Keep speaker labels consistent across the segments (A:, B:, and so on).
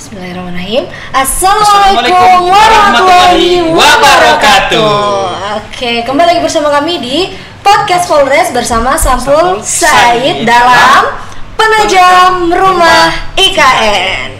A: Bismillahirrahmanirrahim. Assalamualaikum warahmatullahi wabarakatuh. Oke, kembali lagi bersama kami di Podcast Polres bersama Sampul Said dalam Penajam Rumah IKN.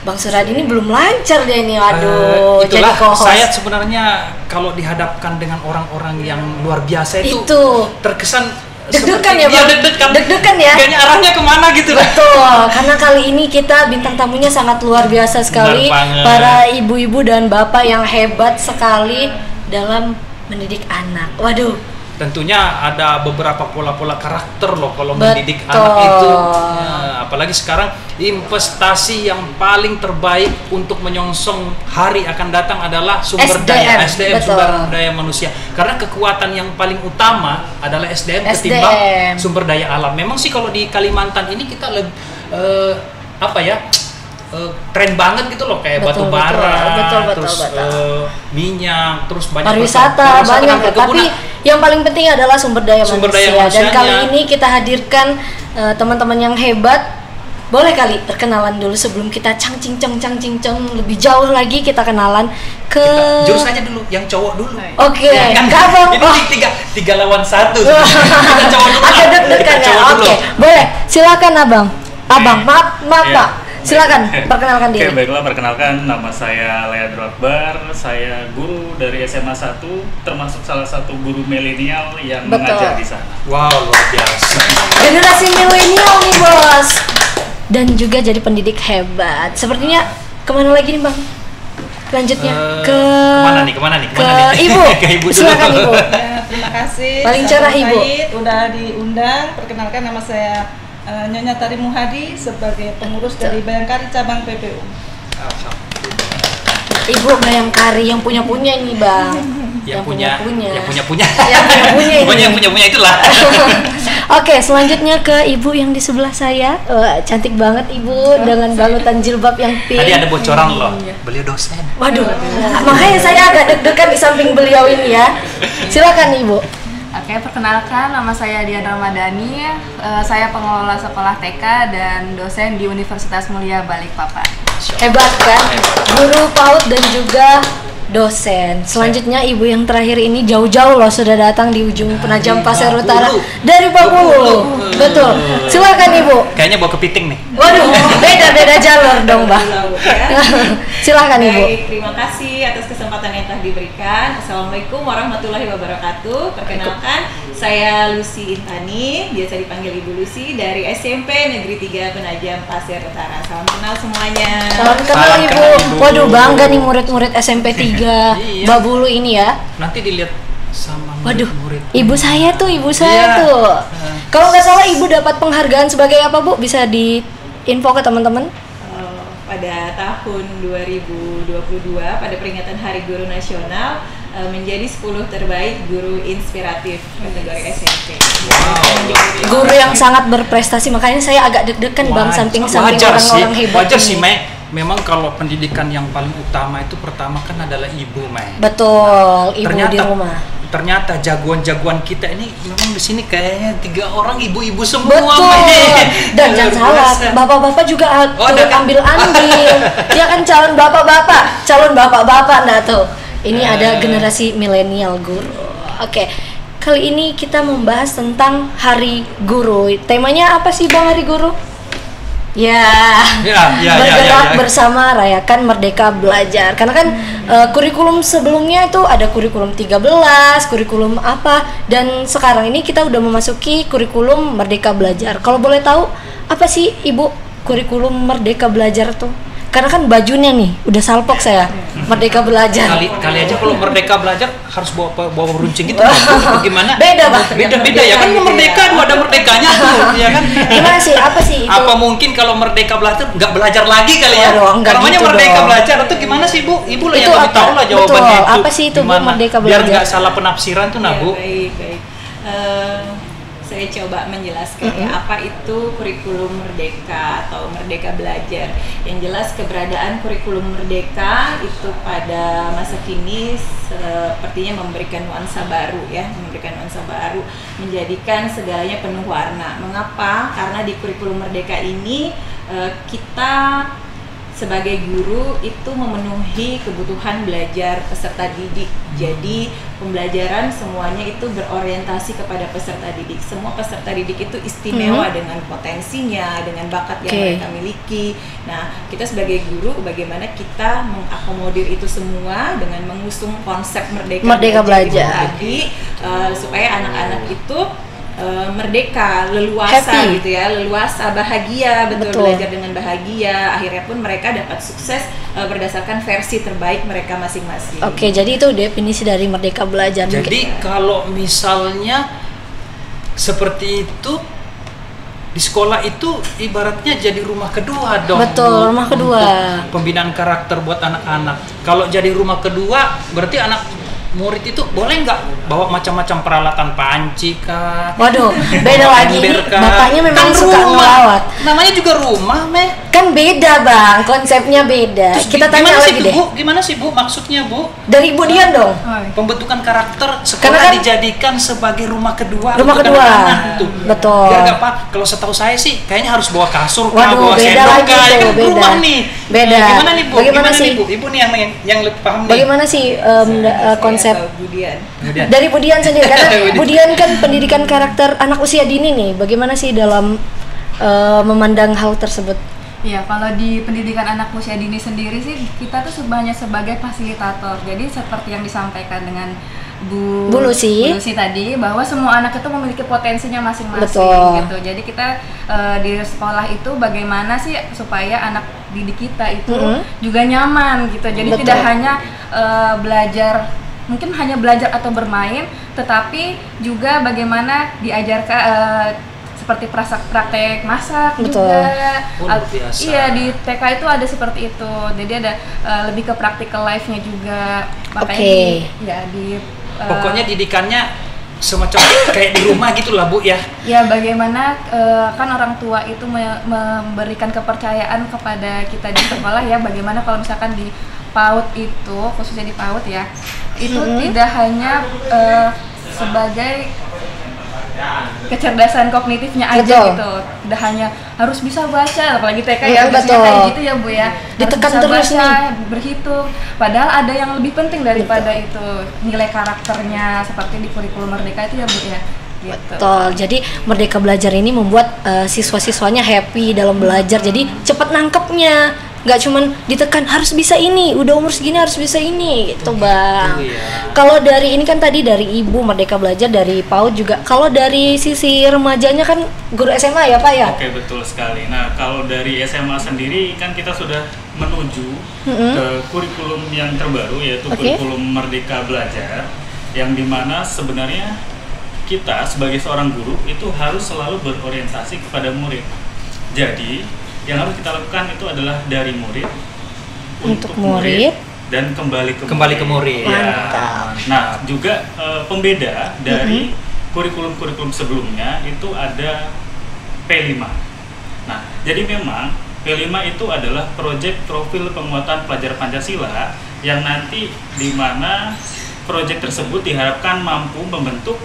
A: Bang Suradi ini belum lancar deh nih, aduh.
B: Itulah
A: jadi co-host.
B: saya sebenarnya kalau dihadapkan dengan orang-orang yang luar biasa itu terkesan
A: deg-degan ya Bang? Deg-degan ya?
B: Kayaknya arahnya kemana gitu.
A: Betul, karena kali ini kita bintang tamunya sangat luar biasa sekali. Para ibu-ibu dan bapak yang hebat sekali dalam mendidik anak. Waduh.
B: Tentunya ada beberapa pola-pola karakter loh kalau mendidik anak itu. Ya, apalagi sekarang investasi yang paling terbaik untuk menyongsong hari akan datang adalah sumber daya SDM, sumber daya manusia. Karena kekuatan yang paling utama adalah SDM ketimbang sumber daya alam. Memang sih kalau di Kalimantan ini kita lebih tren banget gitu loh, kayak batu bara, terus minyak, terus banyak
A: pariwisata banyak ya. Tapi yang paling penting adalah sumber daya manusia. Dan kali ini kita hadirkan teman-teman yang hebat. Boleh kali perkenalan dulu sebelum kita cang-cing-ceng lebih jauh lagi, kita kenalan ke
B: jurus aja dulu, yang cowok dulu.
A: Oke,
B: ya, kan?
A: Abang.
B: Ini tiga lawan satu. Kita cowok dulu.
A: Agak deg-degan ya. Oke, boleh. Silakan Abang. Maaf Pak. Silakan perkenalkan diri.
C: Oke, baiklah, perkenalkan, nama saya Leandro Akbar. Saya guru dari SMA 1, termasuk salah satu guru milenial yang mengajar di sana.
B: Wow, luar biasa.
A: Generasi milenial nih, Bos. Dan juga jadi pendidik hebat. Sepertinya kemana lagi nih, Bang? Selanjutnya
B: kemana nih?
A: Ke Ibu.
B: Ke Ibu dulu.
A: Silakan Ibu.
D: Ya, terima kasih.
A: Paling cerah Ibu.
D: Udah diundang. Perkenalkan, nama saya Nyonya Tari Muhadi sebagai pengurus dari Bayangkari cabang PPU.
A: Ibu Bayangkari yang punya ini, Bang.
B: Yang punya.
A: Yang punya
B: itulah.
A: Oke, selanjutnya ke Ibu yang di sebelah saya. Cantik banget Ibu dengan balutan jilbab yang pink.
B: Tadi ada bocoran loh. Beliau dosen.
A: Waduh. Makanya saya agak deg-degan di samping beliau ini ya. Silakan Ibu.
E: Oke, perkenalkan, nama saya Diana Ramadhani. Saya pengelola sekolah TK dan dosen di Universitas Mulia Balikpapan.
A: Hebat kan? Guru PAUD dan juga dosen. Selanjutnya Ibu yang terakhir ini jauh-jauh loh sudah datang di ujung Penajam Pasir Utara dari Bengkulu. Betul. Silakan Ibu.
B: Kayaknya bawa kepiting nih.
A: Waduh, beda jalur dong, Bang. Silakan Ibu.
D: Baik, terima kasih atas kesempatan yang telah diberikan. Assalamualaikum warahmatullahi wabarakatuh. Perkenalkan, saya Lucy Intani, biasa dipanggil Ibu Lucy, dari SMP Negeri 3 Penajam Pasir Utara. Salam kenal semuanya.
A: Salam kenal Ibu. Waduh, bangga nih murid-murid SMP 3 Babulu ini ya.
B: Nanti dilihat sama
A: murid. Ibu saya tuh. Kalau nggak salah Ibu dapat penghargaan sebagai apa, Bu? Bisa di-info ke teman-teman?
D: Pada tahun 2022 pada peringatan Hari Guru Nasional menjadi 10 terbaik guru inspiratif kategori SMP.
A: Guru yang sangat berprestasi, makanya saya agak deg-degan Bang samping orang-orang hebat.
B: Wajar sih, Mei. Memang kalau pendidikan yang paling utama itu pertama kan adalah ibu, Mei.
A: Betul, ibu di rumah.
B: Ternyata jagoan-jagoan kita ini memang di sini kayaknya 3 orang ibu-ibu semua.
A: Betul. Dan jangan salah, bapak-bapak juga ambil-ambil. Dia kan calon bapak-bapak nah tuh. Ini ada generasi milenial guru. Oke. Kali ini kita membahas tentang Hari Guru. Temanya apa sih Bang Hari Guru? Bergerak bersama rayakan Merdeka Belajar. Karena kan kurikulum sebelumnya itu ada kurikulum 13, kurikulum apa, dan sekarang ini kita udah memasuki kurikulum Merdeka Belajar. Kalau boleh tahu apa sih Ibu kurikulum Merdeka Belajar tuh? Karena kan bajunya nih udah salpok saya Merdeka Belajar.
B: Kali aja kalau Merdeka Belajar harus bawa runcing gitu. Gimana?
A: Beda Bang.
B: Beda ya kan merdeka ada merdekanya tuh, ya kan?
A: Gimana sih? Apa sih itu?
B: Apa mungkin kalau Merdeka Belajar nggak belajar lagi kali ya? Namanya
A: gitu
B: Merdeka Belajar itu gimana sih Bu? Ibu lah yang lebih tahu lah jawabannya itu.
A: Apa sih itu Bu Merdeka Belajar?
B: Biar nggak salah penafsiran tuh Bu.
D: Baik. Saya coba menjelaskan apa itu kurikulum merdeka atau merdeka belajar. Yang jelas keberadaan kurikulum merdeka itu pada masa kini sepertinya memberikan nuansa baru ya, menjadikan segalanya penuh warna. Mengapa? Karena di kurikulum merdeka ini kita sebagai guru itu memenuhi kebutuhan belajar peserta didik. Jadi pembelajaran semuanya itu berorientasi kepada peserta didik. Semua peserta didik itu istimewa dengan potensinya, dengan bakat yang mereka miliki. Nah, kita sebagai guru bagaimana kita mengakomodir itu semua dengan mengusung konsep Merdeka Belajar tadi, supaya anak-anak itu merdeka, leluasa, happy gitu ya, leluasa, bahagia, betul. Belajar dengan bahagia, akhirnya pun mereka dapat sukses berdasarkan versi terbaik mereka masing-masing.
A: Oke, jadi itu definisi dari Merdeka Belajar.
B: Jadi kalau misalnya seperti itu di sekolah itu ibaratnya jadi rumah kedua dong.
A: Betul, rumah kedua.
B: Pembinaan karakter buat anak-anak. Kalau jadi rumah kedua berarti anak murid itu boleh nggak bawa macam-macam peralatan, panci kah?
A: Waduh, beda lagi. Bapaknya memang kan suka ngelawat.
B: Namanya juga rumah, Meh.
A: Kan beda, Bang. Konsepnya beda.
B: Terus
A: kita tanya lagi deh.
B: Bu, gimana sih, Bu? Maksudnya, Bu?
A: Dari Bu Dian dong.
B: Pembentukan karakter sekolah kan dijadikan sebagai rumah kedua.
A: Rumah kedua.
B: Anak, gitu.
A: Betul.
B: Biar nggak, Pak? Kalau setahu saya sih kayaknya harus bawa kasur,
A: waduh,
B: bawa
A: beda
B: sendok,
A: lagi tuh,
B: kan
A: beda.
B: Rumah nih.
A: Beda.
B: Gimana nih, Bu?
A: Bagaimana sih?
B: Nih, Bu? Ibu nih yang lebih paham nih.
A: Bagaimana sih konsep
D: Budian.
A: Dari Bu Dian sendiri, karena Bu Dian kan pendidikan karakter anak usia dini nih. Bagaimana sih dalam memandang hal tersebut?
E: Ya, kalau di pendidikan anak usia dini sendiri sih kita tuh hanya sebagai fasilitator. Jadi seperti yang disampaikan dengan Bu Lucy tadi, bahwa semua anak itu memiliki potensinya masing-masing gitu. Jadi kita di sekolah itu bagaimana sih supaya anak didik kita itu juga nyaman gitu. Jadi tidak hanya belajar, mungkin hanya belajar atau bermain, tetapi juga bagaimana diajarkan seperti praktek masak juga. Iya, di TK itu ada seperti itu. Jadi ada lebih ke practical life-nya juga. Makanya
B: pokoknya didikannya semacam kayak di rumah gitulah, Bu ya.
E: Ya, bagaimana kan orang tua itu memberikan kepercayaan kepada kita di sekolah ya. Bagaimana kalau misalkan di PAUD itu, khususnya di PAUD ya, itu tidak hanya sebagai kecerdasan kognitifnya aja gitu, tidak hanya harus bisa baca, apalagi TK ya biasanya kayak gitu ya Bu ya,
A: ditekan
E: harus
A: terus
E: bisa baca,
A: nih,
E: berhitung, padahal ada yang lebih penting daripada itu, nilai karakternya seperti di kurikulum Merdeka itu ya Bu ya. Gitu.
A: Betul, jadi Merdeka Belajar ini membuat siswa-siswanya happy dalam belajar, jadi cepat nangkepnya, nggak cuman ditekan harus bisa ini, udah umur segini harus bisa ini gitu Bang. Kalau dari ini kan tadi dari Ibu Merdeka Belajar, dari PAUD juga. Kalau dari sisi remajanya kan guru SMA ya Pak ya?
C: Oke, betul sekali. Nah, kalau dari SMA sendiri kan kita sudah menuju ke kurikulum yang terbaru, yaitu kurikulum Merdeka Belajar, yang dimana sebenarnya kita sebagai seorang guru itu harus selalu berorientasi kepada murid. Jadi yang harus kita lakukan itu adalah dari murid untuk murid dan kembali ke murid.
A: Mantap.
C: Nah, juga pembeda dari kurikulum-kurikulum sebelumnya itu ada P5. Nah, jadi memang P5 itu adalah proyek profil penguatan pelajar Pancasila yang nanti di mana proyek tersebut diharapkan mampu membentuk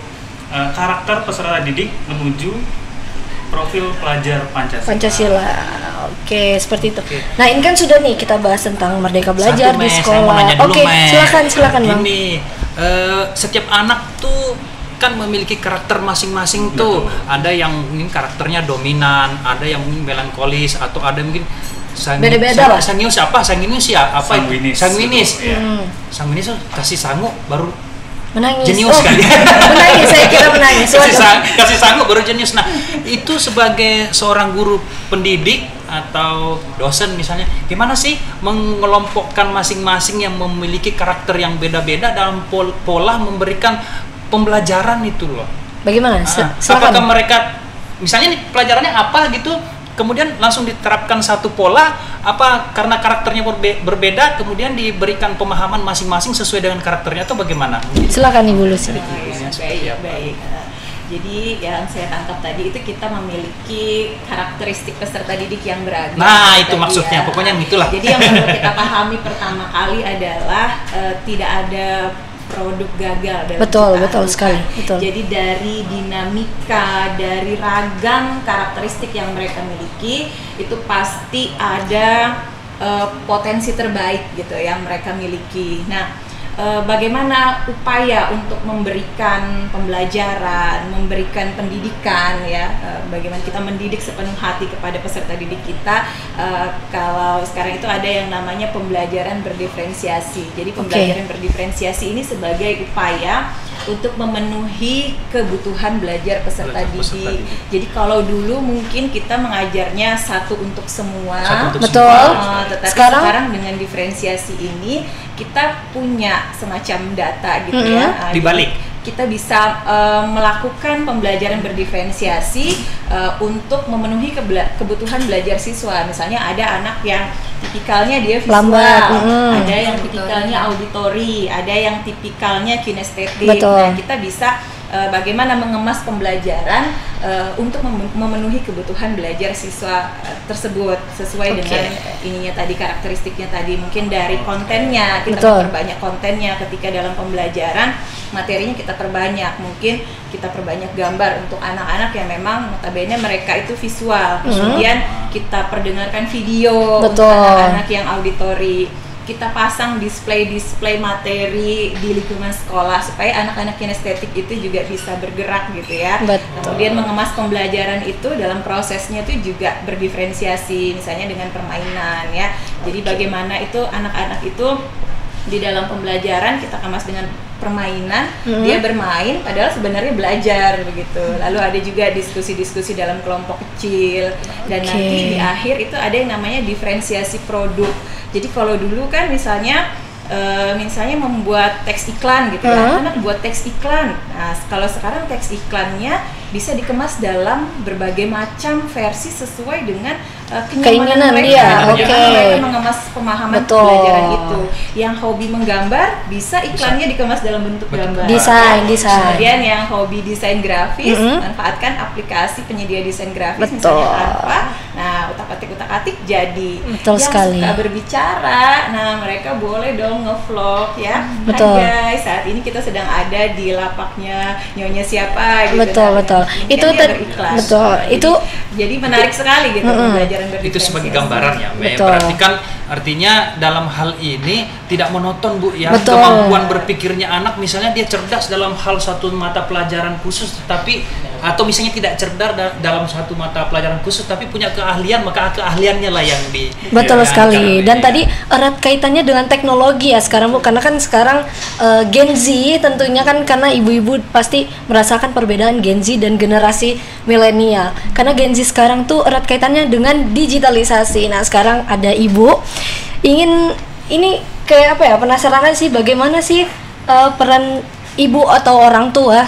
C: karakter peserta didik menuju profil pelajar Pancasila.
A: Oke, seperti itu. Nah, ini kan sudah nih kita bahas tentang Merdeka Belajar di sekolah.
B: Oke,
A: silakan Bang.
B: Gini, setiap anak tuh kan memiliki karakter masing-masing tuh. Ada yang mungkin karakternya dominan, ada yang mungkin melankolis, atau ada mungkin
A: beda-beda lah.
B: Sanguinis kasih sangu baru
A: menangis.
B: Jenius kali.
A: Menangis, saya kira menangis.
B: Kasih sanggup baru jenius. Nah, itu sebagai seorang guru pendidik atau dosen misalnya, gimana sih mengelompokkan masing-masing yang memiliki karakter yang beda-beda dalam pola memberikan pembelajaran itu loh.
A: Bagaimana?
B: Apakah mereka misalnya nih pelajarannya apa gitu, kemudian langsung diterapkan satu pola, apa karena karakternya berbeda kemudian diberikan pemahaman masing-masing sesuai dengan karakternya, atau bagaimana?
A: Silakan Ibu Lucy.
D: Baik. Jadi yang saya tangkap tadi itu kita memiliki karakteristik peserta didik yang beragam.
B: Nah, itu maksudnya, pokoknya itulah.
D: Jadi yang perlu kita pahami pertama kali adalah tidak ada produk gagal dalam
A: betul sekali.
D: Jadi dari dinamika, dari ragam karakteristik yang mereka miliki itu pasti ada potensi terbaik gitu yang mereka miliki. Nah, bagaimana upaya untuk memberikan pembelajaran, memberikan pendidikan ya, bagaimana kita mendidik sepenuh hati kepada peserta didik kita. Kalau sekarang itu ada yang namanya pembelajaran berdiferensiasi. Jadi pembelajaran berdiferensiasi ini sebagai upaya untuk memenuhi kebutuhan belajar peserta didik. Jadi kalau dulu mungkin kita mengajarnya satu untuk semua, tetapi sekarang dengan diferensiasi ini kita punya semacam data gitu ya.
B: Dibalik
D: kita bisa melakukan pembelajaran berdiferensiasi untuk memenuhi kebutuhan belajar siswa. Misalnya ada anak yang tipikalnya dia visual, ada yang tipikalnya auditori, ada yang tipikalnya kinestetik. Nah, kita bisa bagaimana mengemas pembelajaran untuk memenuhi kebutuhan belajar siswa tersebut sesuai dengan ininya tadi, karakteristiknya tadi. Mungkin dari kontennya kita perbanyak kontennya ketika dalam pembelajaran, materinya kita perbanyak, mungkin kita perbanyak gambar untuk anak-anak yang memang notabene mereka itu visual. Kemudian kita perdengarkan video untuk anak-anak yang auditori. Kita pasang display materi di lingkungan sekolah supaya anak-anak kinestetik itu juga bisa bergerak gitu ya. Kemudian mengemas pembelajaran itu dalam prosesnya itu juga berdiferensiasi, misalnya dengan permainan ya. Jadi bagaimana itu anak-anak itu di dalam pembelajaran kita kemas dengan permainan, dia bermain padahal sebenarnya belajar begitu. Lalu ada juga diskusi-diskusi dalam kelompok kecil, dan nanti di akhir itu ada yang namanya diferensiasi produk. Jadi kalau dulu kan misalnya membuat teks iklan gitu ya, anak buat teks iklan. Nah, kalau sekarang teks iklannya bisa dikemas dalam berbagai macam versi sesuai dengan keinginan mereka. Mereka mengemas pemahaman pembelajaran itu. Yang hobi menggambar bisa iklannya dikemas dalam bentuk gambar. Desain. Kemudian yang hobi desain grafis, manfaatkan aplikasi penyedia desain grafis misalnya Canva. Nah, utak-atik jadi. Yang suka berbicara, nah mereka boleh dong nge-vlog ya. Hai guys, saat ini kita sedang ada di lapaknya nyonya siapa gitu. Itu itu
B: jadi
D: menarik sekali gitu pembelajaran berdiferensiasi.
B: Itu sebagai gambaran ya. Berarti kan artinya dalam hal ini tidak monoton Bu ya. Kemampuan berpikirnya anak, misalnya dia cerdas dalam hal satu mata pelajaran khusus, tetapi atau misalnya tidak cerdas dalam satu mata pelajaran khusus tapi punya keahlian, maka keahliannya lah yang di
A: sekali. Dan tadi erat kaitannya dengan teknologi ya sekarang Bu, karena kan sekarang Gen Z tentunya kan, karena ibu-ibu pasti merasakan perbedaan Gen Z dan generasi milenial. Karena Gen Z sekarang tuh erat kaitannya dengan digitalisasi. Nah, sekarang ada ibu ingin ini kayak apa ya, penasaran sih bagaimana sih peran ibu atau orang tua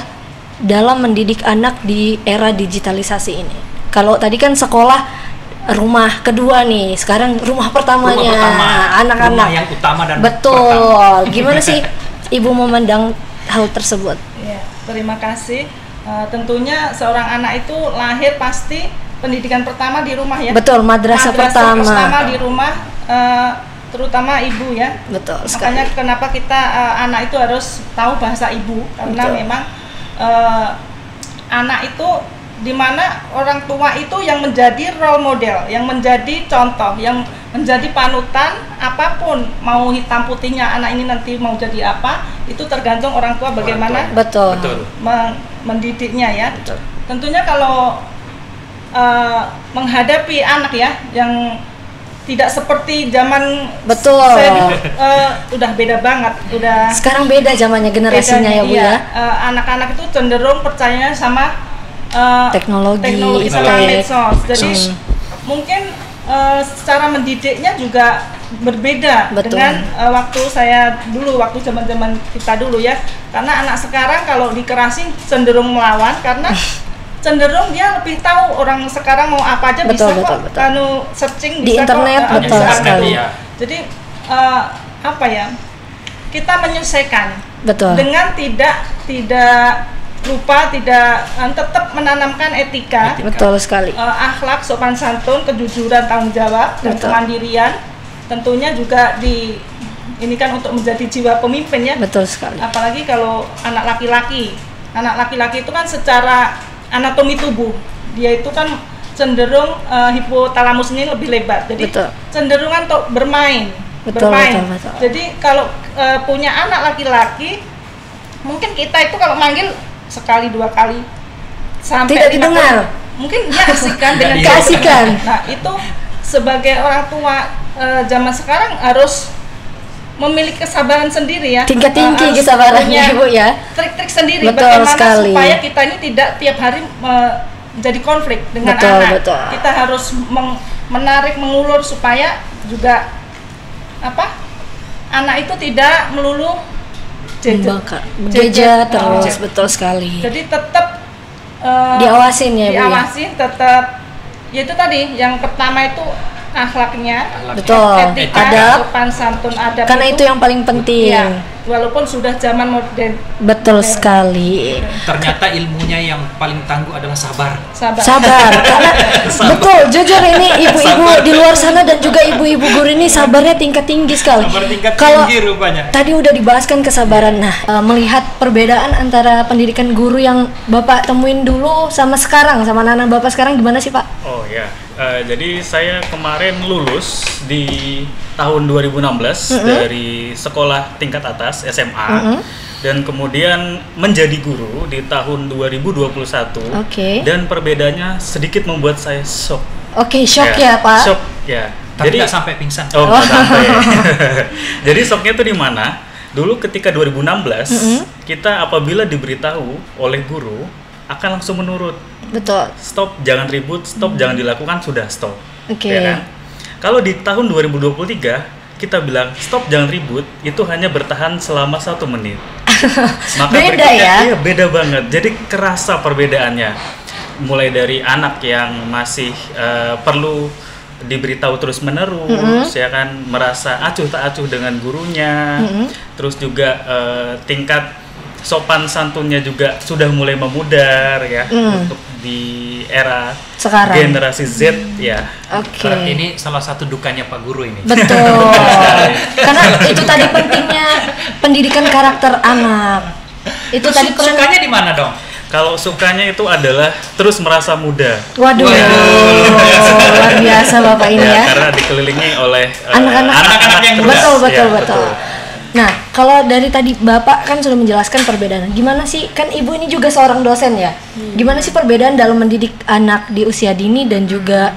A: dalam mendidik anak di era digitalisasi ini. Kalau tadi kan sekolah rumah kedua nih, sekarang rumah pertamanya anak-anak.
B: Rumah yang utama dan
A: pertama. Gimana sih ibu memandang hal tersebut?
F: Ya, terima kasih. Tentunya seorang anak itu lahir pasti pendidikan pertama di rumah ya.
A: Madrasah pertama
F: di rumah, terutama ibu ya. Makanya kenapa kita anak itu harus tahu bahasa ibu, karena memang anak itu dimana orang tua itu yang menjadi role model, yang menjadi contoh, yang menjadi panutan. Apapun mau hitam putihnya anak ini nanti mau jadi apa, itu tergantung orang tua bagaimana mendidiknya ya. Tentunya kalau menghadapi anak ya yang tidak seperti zaman saya udah beda banget,
A: sekarang beda zamannya, generasinya ya Bu ya.
F: Anak-anak itu cenderung percaya sama teknologi sama medsos. Jadi mungkin secara mendidiknya juga berbeda dengan waktu saya dulu, waktu zaman-zaman kita dulu ya. Karena anak sekarang kalau dikerasin cenderung melawan, karena cenderung dia lebih tahu orang sekarang mau apa aja bisa kok searching
A: di internet.
F: Jadi apa ya, kita menyelesaikan dengan tidak lupa, tidak tetap menanamkan etika. Akhlak, sopan santun, kejujuran, tanggung jawab, dan kemandirian. Tentunya juga ini kan untuk menjadi jiwa pemimpin ya. Apalagi kalau anak laki-laki itu kan secara anatomi tubuh dia itu kan cenderung hipotalamus ini lebih lebar, jadi cenderungan untuk bermain. Betul. Jadi kalau punya anak laki-laki, mungkin kita itu kalau manggil sekali 2 kali sampai
A: tidak didengar,
F: mungkin dia asik kan dengan
A: keasikan.
F: Nah itu sebagai orang tua zaman sekarang harus memiliki kesabaran sendiri ya,
A: tingkat tinggi kesabarannya Bu ya,
F: trik-trik sendiri.
A: Betul
F: bagaimana
A: sekali.
F: Supaya kita ini tidak tiap hari menjadi konflik dengan anak. Kita harus menarik, mengulur supaya juga anak itu tidak melulu
A: gadget terus. Betul sekali.
F: Jadi tetap
A: diawasin ya Bu.
F: Diawasin tetap. Yaitu tadi yang pertama itu akhlaknya,
A: betul,
F: etika, sopan santun, adab.
A: Karena itu yang paling penting. Ya,
F: walaupun sudah zaman modern.
A: Betul sekali.
B: Ternyata ilmunya yang paling tangguh adalah sabar.
A: Karena betul, jujur ini ibu-ibu di luar sana dan juga ibu-ibu guru ini sabarnya tingkat tinggi sekali.
B: Kalau rupanya.
A: Tadi udah dibahaskan kesabaran. Nah, melihat perbedaan antara pendidikan guru yang Bapak temuin dulu sama sekarang, sama anak Bapak sekarang gimana sih Pak?
C: Oh ya. Jadi saya kemarin lulus di tahun 2016 dari sekolah tingkat atas SMA dan kemudian menjadi guru di tahun 2021. Dan perbedaannya sedikit membuat saya shock.
A: Shock ya Pak?
C: Shock ya.
B: Tapi nggak sampai pingsan.
C: Nggak sampai. Jadi shocknya itu di mana? Dulu ketika 2016 kita apabila diberitahu oleh guru akan langsung menurut.
A: Betul.
C: Stop, jangan ribut, stop, jangan dilakukan, sudah stop.
A: Ya
C: kan? Kalau di tahun 2023 kita bilang stop, jangan ribut, itu hanya bertahan selama 1 menit. Maka
A: beda ya?
C: Iya, beda banget. Jadi kerasa perbedaannya. Mulai dari anak yang masih perlu diberitahu terus menerus, ya kan, merasa acuh tak acuh dengan gurunya, terus juga tingkat sopan santunnya juga sudah mulai memudar ya untuk di era
A: sekarang
C: generasi Z ya.
B: Berarti ini salah satu dukanya Pak Guru ini.
A: Betul. Karena itu tadi pentingnya pendidikan karakter anak. Itu tadi
B: sukanya di mana dong?
C: Kalau sukanya itu adalah terus merasa muda.
A: Waduh. Luar biasa Bapak ini ya.
C: Karena dikelilingi oleh
A: anak-anak yang muda. Betul. Nah, kalau dari tadi Bapak kan sudah menjelaskan perbedaan. Gimana sih, kan Ibu ini juga seorang dosen ya. Gimana sih perbedaan dalam mendidik anak di usia dini dan juga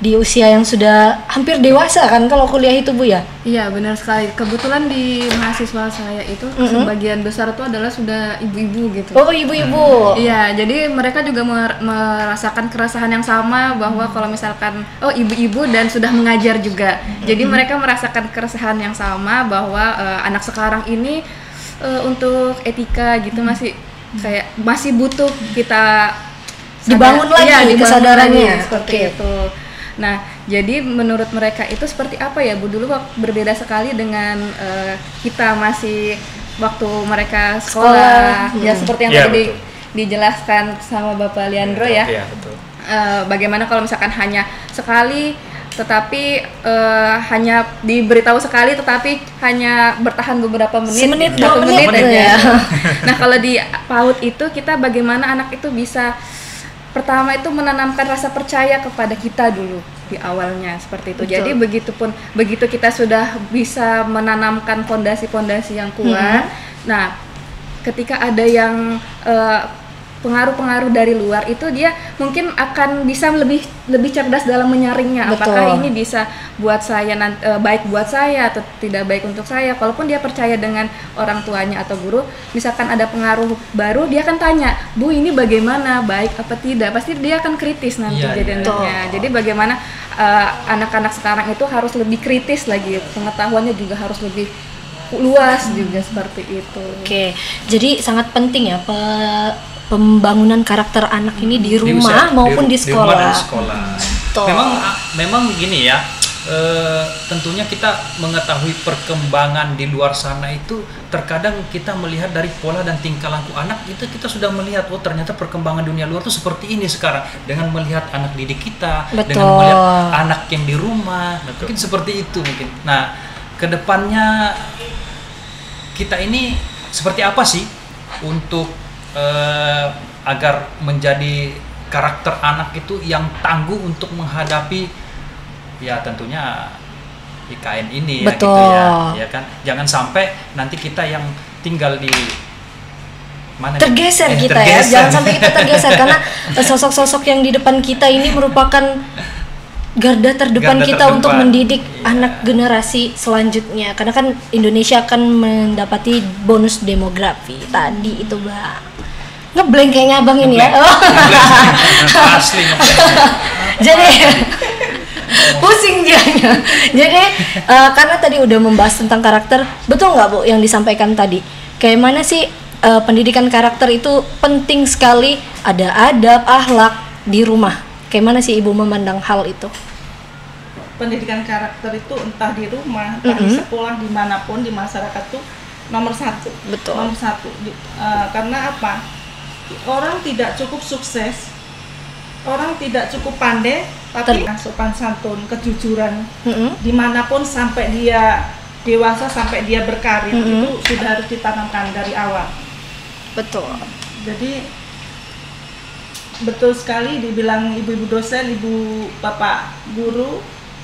A: di usia yang sudah hampir dewasa kan kalau kuliah itu Bu ya?
E: Iya benar sekali. Kebetulan di mahasiswa saya itu sebagian besar itu adalah sudah ibu-ibu gitu.
A: Oh ibu-ibu.
E: Iya, jadi mereka juga merasakan keresahan yang sama bahwa kalau misalkan ibu-ibu dan sudah mengajar juga. Jadi mereka merasakan keresahan yang sama bahwa anak sekarang ini untuk etika gitu masih butuh kita
A: dibangun lagi kesadarannya
E: seperti itu. Nah, jadi menurut mereka itu seperti apa ya Bu? Dulu berbeda sekali dengan kita masih waktu mereka sekolah. Ya seperti yang tadi dijelaskan sama Bapak Leandro ya.
C: Iya, betul.
E: Bagaimana kalau misalkan hanya sekali tetapi hanya diberitahu sekali tetapi hanya bertahan beberapa menit,
A: 1 menit
E: aja. Nah, kalau di PAUD itu kita bagaimana anak itu bisa pertama itu menanamkan rasa percaya kepada kita dulu di awalnya seperti itu. Betul. Jadi begitu kita sudah bisa menanamkan fondasi-fondasi yang kuat. Nah, ketika ada yang pengaruh-pengaruh dari luar itu dia mungkin akan bisa lebih cerdas dalam menyaringnya.
A: Betul.
E: Apakah ini bisa buat saya baik buat saya atau tidak baik untuk saya. Kalaupun dia percaya dengan orang tuanya atau guru, misalkan ada pengaruh baru, dia akan tanya, Bu ini bagaimana, baik apa tidak. Pasti dia akan kritis nanti jadinya. Jadi bagaimana anak-anak sekarang itu harus lebih kritis lagi, pengetahuannya juga harus lebih luas juga seperti itu.
A: Oke, jadi sangat penting ya pembangunan karakter anak ini di rumah maupun di sekolah.
B: Di rumah dan sekolah. Memang gini ya, tentunya kita mengetahui perkembangan di luar sana itu terkadang kita melihat dari pola dan tingkah laku anak itu kita sudah melihat ternyata perkembangan dunia luar itu seperti ini sekarang dengan melihat anak didik kita, dengan melihat anak yang di rumah, mungkin seperti itu mungkin. Nah, kedepannya kita ini seperti apa sih untuk agar menjadi karakter anak itu yang tangguh untuk menghadapi ya tentunya IKN ini.
A: Betul.
B: Ya gitu ya kan. Jangan sampai nanti kita yang tinggal di mana
A: tergeser kita ya, jangan sampai kita tergeser karena sosok-sosok yang di depan kita ini merupakan garda terdepan kita untuk mendidik anak generasi selanjutnya, karena kan Indonesia akan mendapati bonus demografi tadi itu Bang. Ngeblank kayaknya Abang ini ya.
B: Asli
A: Jadi pusing dianya. Jadi karena tadi udah membahas tentang karakter, betul nggak Bu yang disampaikan tadi? Kayak mana sih pendidikan karakter itu penting sekali, ada adab, akhlak di rumah. Kayak mana sih Ibu memandang hal itu?
F: Pendidikan karakter itu entah di rumah, entah di sekolah, dimanapun di masyarakat tuh nomor satu.
A: Betul.
F: Nomor satu. Karena apa? Orang tidak cukup sukses, orang tidak cukup pandai, tapi sopan santun, kejujuran, dimanapun sampai dia dewasa, sampai dia berkarir itu sudah harus ditanamkan dari awal.
A: Betul.
F: Jadi betul sekali dibilang ibu-ibu dosen, ibu bapak guru,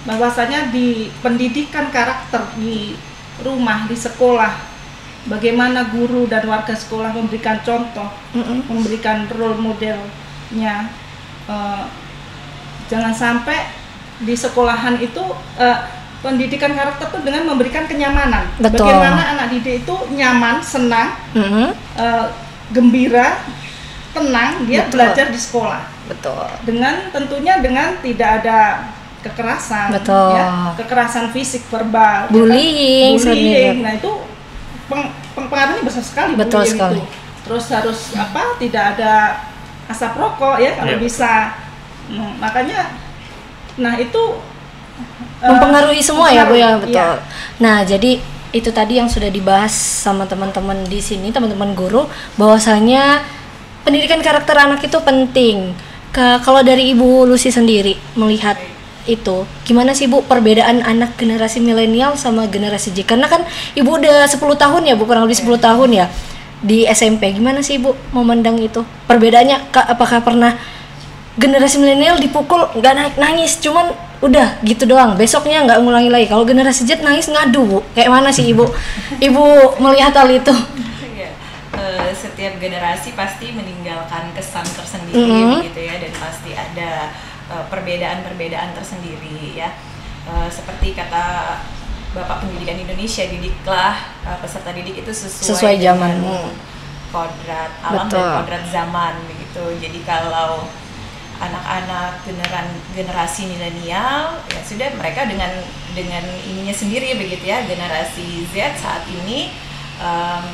F: bahwasanya di pendidikan karakter di rumah, di sekolah, bagaimana guru dan warga sekolah memberikan contoh, memberikan role modelnya. Jangan sampai di sekolahan itu pendidikan karakter itu dengan memberikan kenyamanan.
A: Betul.
F: Bagaimana anak didik itu nyaman, senang, gembira, tenang, dia
A: Betul.
F: belajar di sekolah.
A: Betul.
F: Dengan tentunya dengan tidak ada kekerasan,
A: Betul.
F: ya, kekerasan fisik, verbal,
A: Bullying,
F: ya kan? Bullying.
A: sebenarnya.
F: Nah itu pengaruhnya besar sekali.
A: Betul
F: bullying
A: sekali.
F: itu. Terus harus tidak ada asap rokok ya kalau bisa. Makanya, nah itu
A: mempengaruhi semua ya Bu ya, betul.
F: Iya.
A: Nah jadi itu tadi yang sudah dibahas sama teman-teman di sini, teman-teman guru, bahwasanya pendidikan karakter anak itu penting. Kalau dari Ibu Lucy sendiri melihat itu, gimana sih Bu perbedaan anak generasi milenial sama generasi Z? Karena kan Ibu udah 10 tahun ya Bu, kurang lebih 10 tahun ya di SMP. Gimana sih Ibu memandang itu? Perbedaannya apakah pernah generasi milenial dipukul nggak nangis, cuman udah gitu doang, besoknya nggak ngulangi lagi. Kalau generasi Z nangis ngadu Bu, kayak mana sih Ibu? Ibu melihat hal itu?
D: Setiap generasi pasti meninggalkan kesan tersendiri gitu ya, dan pasti ada perbedaan-perbedaan tersendiri ya. Seperti kata Bapak Pendidikan Indonesia, didiklah peserta didik itu sesuai
A: zaman
D: kodrat alam. Betul. Dan kodrat zaman begitu. Jadi kalau anak-anak generasi milenial ya sudah, mereka dengan ininya sendiri begitu ya. Generasi Z saat ini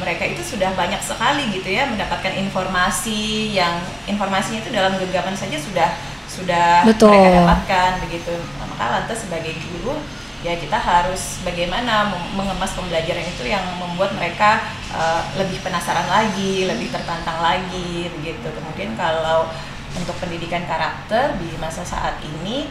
D: mereka itu sudah banyak sekali gitu ya mendapatkan informasi yang informasinya itu dalam genggaman saja sudah
A: Betul.
D: mereka dapatkan begitu. Maka lantas sebagai guru ya kita harus bagaimana mengemas pembelajaran itu yang membuat mereka lebih penasaran lagi, lebih tertantang lagi begitu. Kemudian kalau untuk pendidikan karakter di masa saat ini,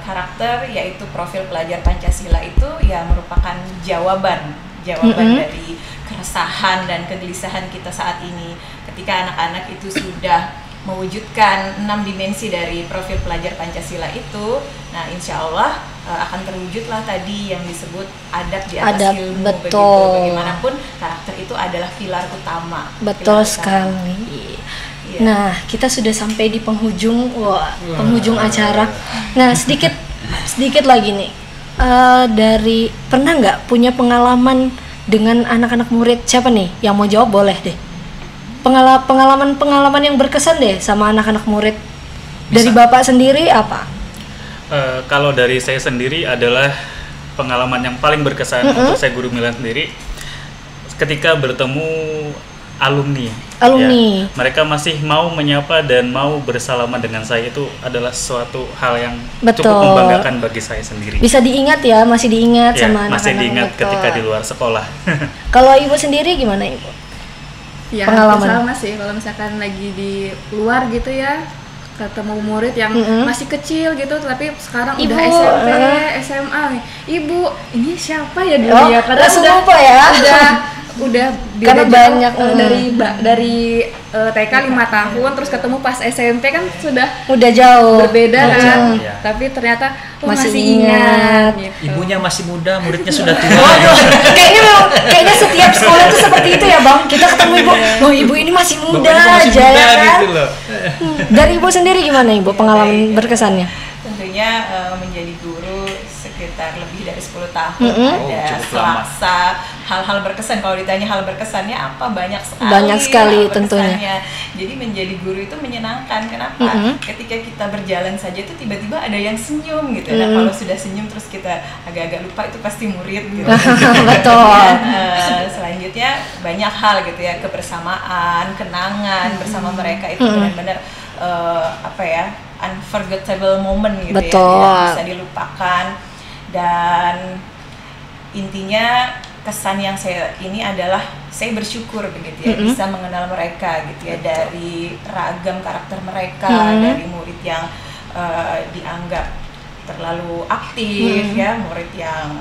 D: karakter yaitu profil pelajar Pancasila itu ya merupakan jawaban dari keresahan dan kegelisahan kita saat ini. Ketika anak-anak itu sudah mewujudkan 6 dimensi dari profil pelajar Pancasila itu, nah insya Allah akan terwujudlah tadi yang disebut adab di atas ilmu.
A: Betul.
D: Begitu. Bagaimanapun karakter itu adalah pilar utama.
A: Betul sekali. Ya. Nah, kita sudah sampai di penghujung acara. Nah, sedikit lagi nih. Dari pernah nggak punya pengalaman dengan anak-anak murid? Siapa nih yang mau jawab? Boleh deh. Pengalaman yang berkesan deh sama anak-anak murid. Dari Bapak sendiri apa?
C: Kalau dari saya sendiri adalah pengalaman yang paling berkesan untuk saya guru Milan sendiri ketika bertemu alumni. Ya, mereka masih mau menyapa dan mau bersalaman dengan saya, itu adalah suatu hal yang cukup membanggakan bagi saya sendiri.
A: Bisa diingat ya, masih diingat sama anak-anak.
C: Masih diingat ketika di luar sekolah.
A: Kalau Ibu sendiri gimana Ibu?
E: Ya,
A: pengalaman
E: sama sih kalau misalkan lagi di luar gitu ya, ketemu murid yang masih kecil gitu, tapi sekarang
A: Ibu,
E: udah SMP, SMA nih. Ibu, ini siapa ya dulu ya? Karena
A: udah lupa ya.
E: Udah udah
A: karena banyak
E: dari TK 5 tahun terus ketemu pas SMP kan
A: udah jauh
E: berbeda kan. Tapi ternyata masih ingat
B: gitu. Ibunya masih muda, muridnya sudah tua.
A: Kayaknya setiap sekolah itu seperti itu ya Bang. Kita ketemu ibu, ibu ini masih muda aja ya kan. Gitu loh. Dari ibu sendiri gimana ibu pengalaman berkesannya?
D: Tentunya menjadi guru sekitar lebih dari 10 tahun, ada selaksa hal-hal berkesan. Kalau ditanya hal berkesannya apa, banyak sekali
A: tentunya.
D: Jadi menjadi guru itu menyenangkan. Kenapa? Ketika kita berjalan saja itu tiba-tiba ada yang senyum gitu. Nah, kalau sudah senyum terus kita agak-agak lupa itu pasti murid gitu.
A: Betul.
D: Selanjutnya banyak hal gitu ya, kebersamaan, kenangan bersama mereka itu benar-benar unforgettable moment gitu.
A: Betul.
D: Ya, tidak bisa dilupakan. Dan intinya kesan yang saya ini adalah saya bersyukur begitu ya, bisa mengenal mereka gitu ya, dari ragam karakter mereka, dari murid yang dianggap terlalu aktif ya, murid yang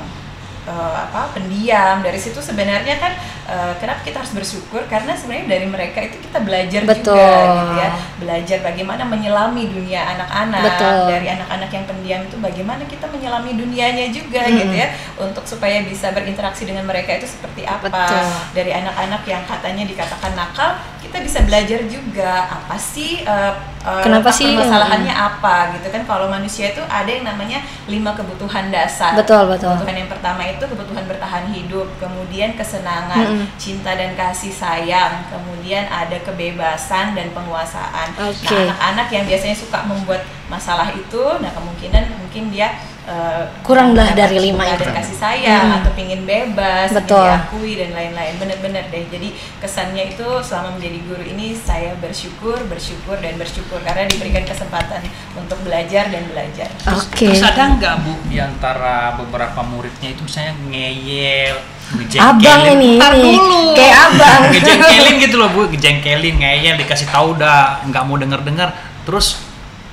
D: pendiam. Dari situ sebenarnya kan kenapa kita harus bersyukur, karena sebenarnya dari mereka itu kita belajar juga gitu ya, belajar bagaimana menyelami dunia anak-anak. Dari anak-anak yang pendiam itu bagaimana kita menyelami dunianya juga gitu ya, untuk supaya bisa berinteraksi dengan mereka itu seperti apa. Dari anak-anak yang katanya dikatakan nakal, kita bisa belajar juga apa sih
A: kenapa sih
D: permasalahannya apa gitu kan. Kalau manusia itu ada yang namanya 5 kebutuhan dasar. Kebutuhan yang pertama itu kebutuhan bertahan hidup, kemudian kesenangan, cinta dan kasih sayang, kemudian ada kebebasan dan penguasaan. Nah, anak-anak yang biasanya suka membuat masalah itu, nah kemungkinan mungkin dia
A: kuranglah dari 5 itu,
D: dan kasih sayang atau pingin bebas, diakui dan lain-lain. Bener-bener deh. Jadi kesannya itu selama menjadi guru ini saya bersyukur karena diberikan kesempatan untuk belajar dan belajar.
B: Terus ada nggak Bu di antara beberapa muridnya itu misalnya ngeyel,
A: abang ini kayak abang
B: ngejengkelin gitu loh Bu, ngejengkelin, ngeyel, dikasih tahu udah nggak mau dengar, terus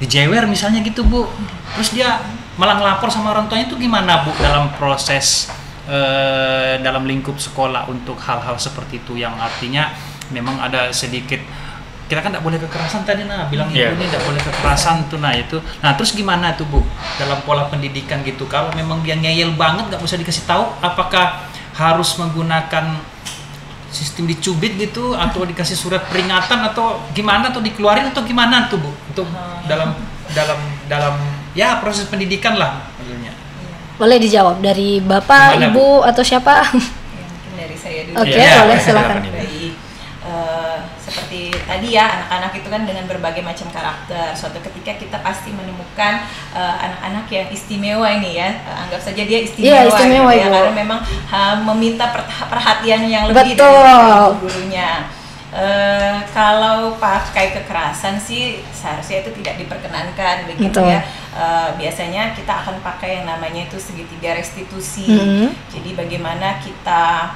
B: dijewer misalnya gitu Bu, terus dia malah ngelapor sama orang tuanya, itu gimana Bu dalam proses dalam lingkup sekolah untuk hal-hal seperti itu, yang artinya memang ada sedikit, kita kan tidak boleh kekerasan tadi bilang ibu ini tidak boleh kekerasan tuh, terus gimana tuh Bu dalam pola pendidikan gitu, kalau memang dia ngeyel banget nggak usah dikasih tahu, apakah harus menggunakan sistem dicubit gitu atau dikasih surat peringatan atau gimana, atau dikeluarin atau gimana tuh Bu untuk dalam ya proses pendidikan lah maksudnya.
A: Boleh dijawab dari Bapak, gimana, Ibu, atau siapa?
D: Mungkin dari saya dulu.
A: Oke, boleh, silakan.
D: Seperti tadi ya, anak-anak itu kan dengan berbagai macam karakter. Suatu ketika kita pasti menemukan anak-anak yang istimewa ini ya, anggap saja dia istimewa gitu ya, karena memang meminta perhatian yang lebih dari gurunya. Kalau pakai kekerasan sih seharusnya itu tidak diperkenankan begitu ya. Biasanya kita akan pakai yang namanya itu segitiga restitusi. Jadi bagaimana kita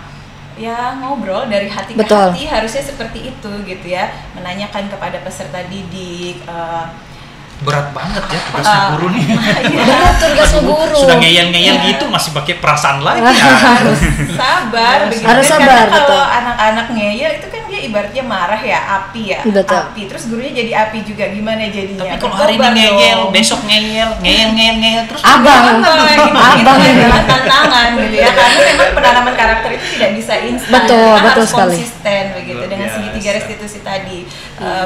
D: ya ngobrol dari hati ke hati, harusnya seperti itu gitu ya, menanyakan kepada peserta didik.
B: Berat banget ya tugasnya guru nih.
A: Tugasnya guru.
B: Sudah ngeyel-ngeyel gitu masih pakai perasaan lagi.
D: Harus sabar begitu.
A: Harus sabar,
D: karena kalau anak-anak ngeyel itu kan dia ibaratnya marah ya, api ya. Api. Terus gurunya jadi api juga, gimana jadinya?
B: Tapi kalau hari ini ngeyel, besok ngeyel terus
A: abang
D: dengan tantangan gitu ya. Karena memang penanaman karakter itu tidak bisa instan.
A: Betul
D: harus
A: sekali.
D: Konsisten begitu dengan segitiga restitusi tadi.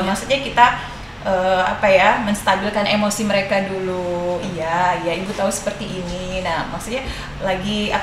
D: Maksudnya kita menstabilkan emosi mereka dulu. Iya, ibu tahu seperti ini. Nah, maksudnya lagi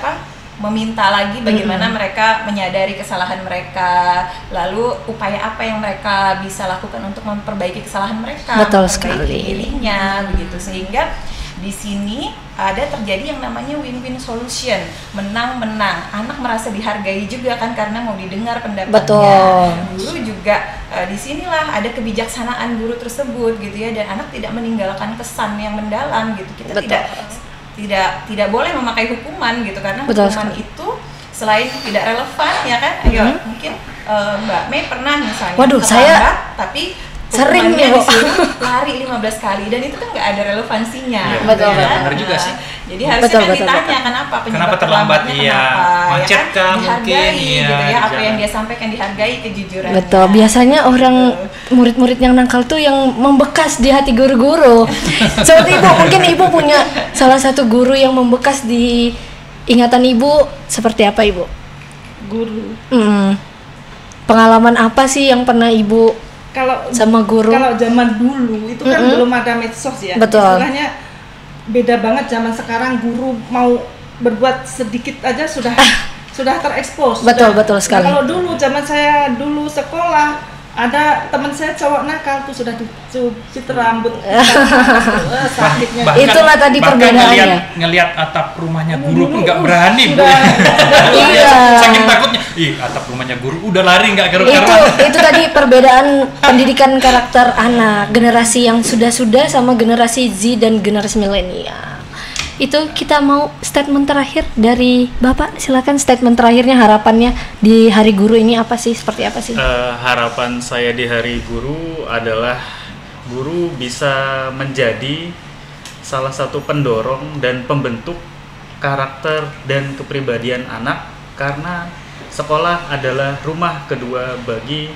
D: meminta lagi bagaimana mereka menyadari kesalahan mereka, lalu upaya apa yang mereka bisa lakukan untuk memperbaiki kesalahan mereka.
A: Betul sekali.
D: Dirinya begitu, sehingga di sini ada terjadi yang namanya win-win solution, menang-menang. Anak merasa dihargai juga kan karena mau didengar pendapatnya. Guru juga di sinilah ada kebijaksanaan guru tersebut gitu ya, dan anak tidak meninggalkan kesan yang mendalam gitu. Kita tidak boleh memakai hukuman gitu, karena hukuman itu selain tidak relevan ya kan. Ayo mungkin Mbak Mei pernah misalnya
A: saya
D: tapi
A: Sering ya, Bu.
D: Lari 15 kali dan itu kan nggak ada relevansinya.
B: Ya,
A: betul,
B: benar juga sih.
D: Jadi harusnya kan ditanya kenapa penyebab
B: Kenapa terlambat,
D: terlambatnya,
B: iya.
D: kenapa,
B: Macet
D: ya
B: kah
D: kan?
B: mungkin,
D: Dihargai
B: iya,
D: gitu ya, apa
B: jangan.
D: yang dia sampaikan dihargai kejujurannya.
A: Betul, biasanya orang murid-murid yang nakal tuh yang membekas di hati guru-guru. Seperti Ibu, mungkin Ibu punya salah satu guru yang membekas di ingatan Ibu, seperti apa Ibu?
F: Guru.
A: Pengalaman apa sih yang pernah Ibu sama guru?
F: Kalau zaman dulu itu kan belum ada medsos ya.
A: Betul.
F: Istilahnya beda banget zaman sekarang, guru mau berbuat sedikit aja sudah terekspos.
A: Betul, betul sekali.
F: Nah, kalau dulu zaman saya dulu sekolah, ada teman saya cowok nakal tuh sudah dicuci rambut. Sakitnya.
A: Itulah tadi perbedaannya.
B: Ngelihat atap rumahnya guru pun nggak berani, Bu.
A: Iya.
B: Saking takutnya. Atap rumahnya guru udah lari nggak keruan.
A: Itu tadi perbedaan pendidikan karakter anak, generasi yang sudah sama generasi Z dan generasi milenial. Itu kita mau statement terakhir dari Bapak, silakan statement terakhirnya, harapannya di Hari Guru ini apa sih, seperti apa sih?
C: Harapan saya di Hari Guru adalah guru bisa menjadi salah satu pendorong dan pembentuk karakter dan kepribadian anak, karena sekolah adalah rumah kedua bagi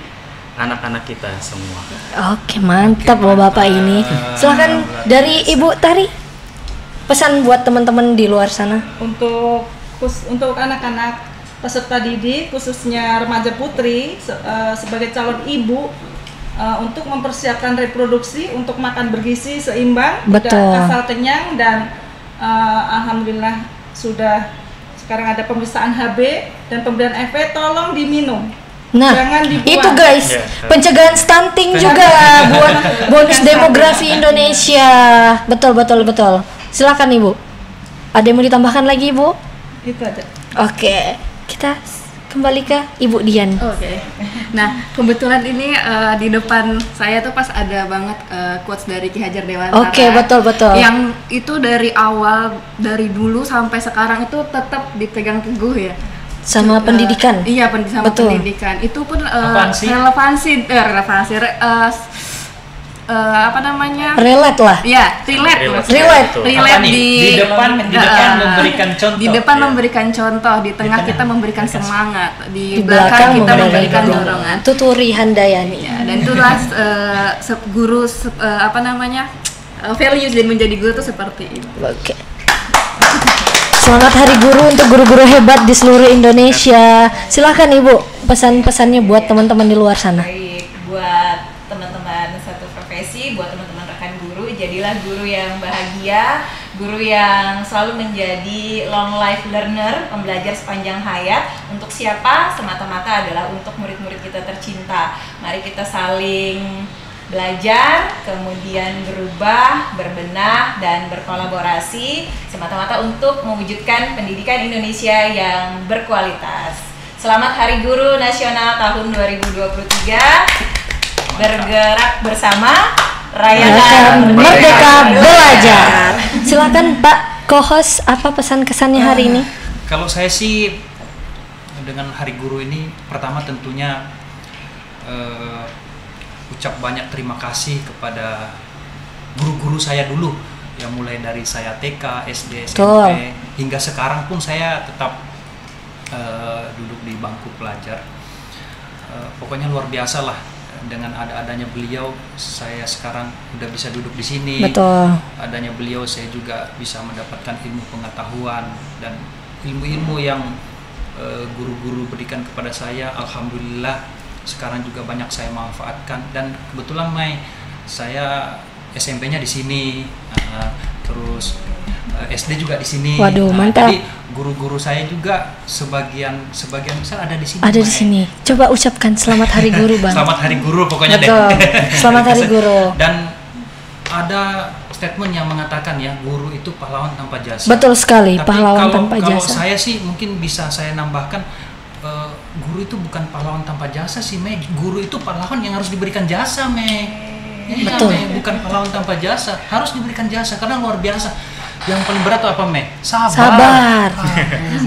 C: anak-anak kita semua.
A: Oke, mantap loh Bapak ini. Silakan dari Ibu Tari, pesan buat teman-teman di luar sana.
F: Untuk anak-anak peserta didik, khususnya remaja putri, sebagai calon ibu, untuk mempersiapkan reproduksi, untuk makan bergizi seimbang, tidak asal kenyang, dan alhamdulillah sudah sekarang ada pemeriksaan HB dan pemberian EV, tolong diminum.
A: Nah,
F: jangan dibuang.
A: itu guys, pencegahan stunting juga buat bonus demografi Indonesia. Betul. Silakan Ibu. Ada yang mau ditambahkan lagi Ibu?
F: Itu aja.
A: Oke, kita kembali ke Ibu Dian.
E: Oke. Nah, kebetulan ini di depan saya tuh pas ada banget quotes dari Ki Hajar Dewantara.
A: Oke, betul.
E: Yang itu dari awal, dari dulu sampai sekarang itu tetap dipegang teguh ya.
A: Sama pendidikan.
E: Iya, sama pendidikan. Itu pun relevansi apa namanya?
A: Relate lah.
E: Iya, relate di
B: depan memberikan contoh.
E: Di depan memberikan contoh, di tengah kita memberikan semangat, di belakang kita memberikan dorongan.
A: Tuturi Handayani.
E: Ya, dan itulah guru values dan menjadi guru itu seperti itu.
A: Oke. Selamat Hari Guru untuk guru-guru hebat di seluruh Indonesia. Silakan Ibu, pesan-pesannya buat teman-teman di luar sana.
D: Baik, buat teman-teman satu profesi, buat teman-teman rekan guru, jadilah guru yang bahagia, guru yang selalu menjadi long life learner, pembelajar sepanjang hayat. Untuk siapa? Semata-mata adalah untuk murid-murid kita tercinta. Mari kita saling belajar, kemudian berubah, berbenah, dan berkolaborasi semata-mata untuk mewujudkan pendidikan Indonesia yang berkualitas. Selamat Hari Guru Nasional tahun 2023. Bergerak bersama, rayakan
A: Merdeka Belajar. Silakan Pak Co-host, apa pesan kesannya hari ini?
B: Kalau saya sih dengan Hari Guru ini, pertama tentunya ucap banyak terima kasih kepada guru-guru saya dulu, yang mulai dari saya TK, SD, SMP, hingga sekarang pun saya tetap duduk di bangku pelajar. Pokoknya luar biasa lah, dengan adanya beliau saya sekarang udah bisa duduk di sini.
A: Betul.
B: Adanya beliau saya juga bisa mendapatkan ilmu pengetahuan dan ilmu-ilmu yang guru-guru berikan kepada saya. Alhamdulillah sekarang juga banyak saya manfaatkan, dan kebetulan saya SMP-nya di sini, terus SD juga di sini.
A: Waduh, mantap.
B: Jadi guru-guru saya juga sebagian besar ada di sini.
A: Ada di sini. Coba ucapkan selamat Hari Guru, Bang.
B: Selamat Hari Guru pokoknya.
A: Betul. Selamat Hari Guru.
B: Dan ada statement yang mengatakan ya, guru itu pahlawan tanpa jasa.
A: Betul sekali,
B: Tapi
A: pahlawan tanpa
B: kalau
A: jasa.
B: saya sih mungkin bisa saya nambahkan, guru itu bukan pahlawan tanpa jasa sih, Mei. Guru itu pahlawan yang harus diberikan jasa, Mei. Iya,
A: betul.
B: Mei, bukan pahlawan tanpa jasa, harus diberikan jasa karena luar biasa. Yang paling berat itu apa, Mei? Sabar.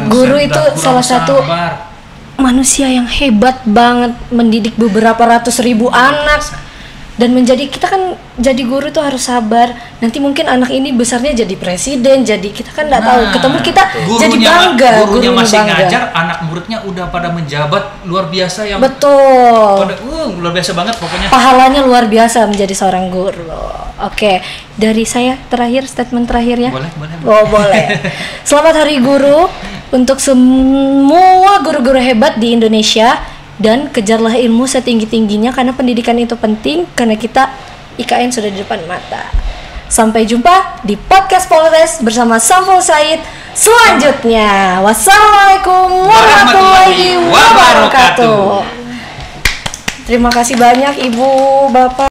A: Guru itu salah satu manusia yang hebat banget, mendidik beberapa ratus ribu anak. dan kita kan jadi guru tuh harus sabar. Nanti mungkin anak ini besarnya jadi presiden, jadi kita kan nggak tahu. Ketemu kita jadi bangga.
B: Gurunya masih ngajar, anak muridnya udah pada menjabat luar biasa yang
A: betul.
B: Luar biasa banget pokoknya.
A: Pahalanya luar biasa menjadi seorang guru. Oke, dari saya terakhir statement terakhir ya.
B: Boleh.
A: Oh boleh. Selamat Hari Guru untuk semua guru-guru hebat di Indonesia. Dan kejarlah ilmu setinggi-tingginya karena pendidikan itu penting, karena kita IKN sudah di depan mata. Sampai jumpa di podcast Polres bersama Samsul Said selanjutnya. Wassalamualaikum warahmatullahi wabarakatuh. Terima kasih banyak Ibu, Bapak.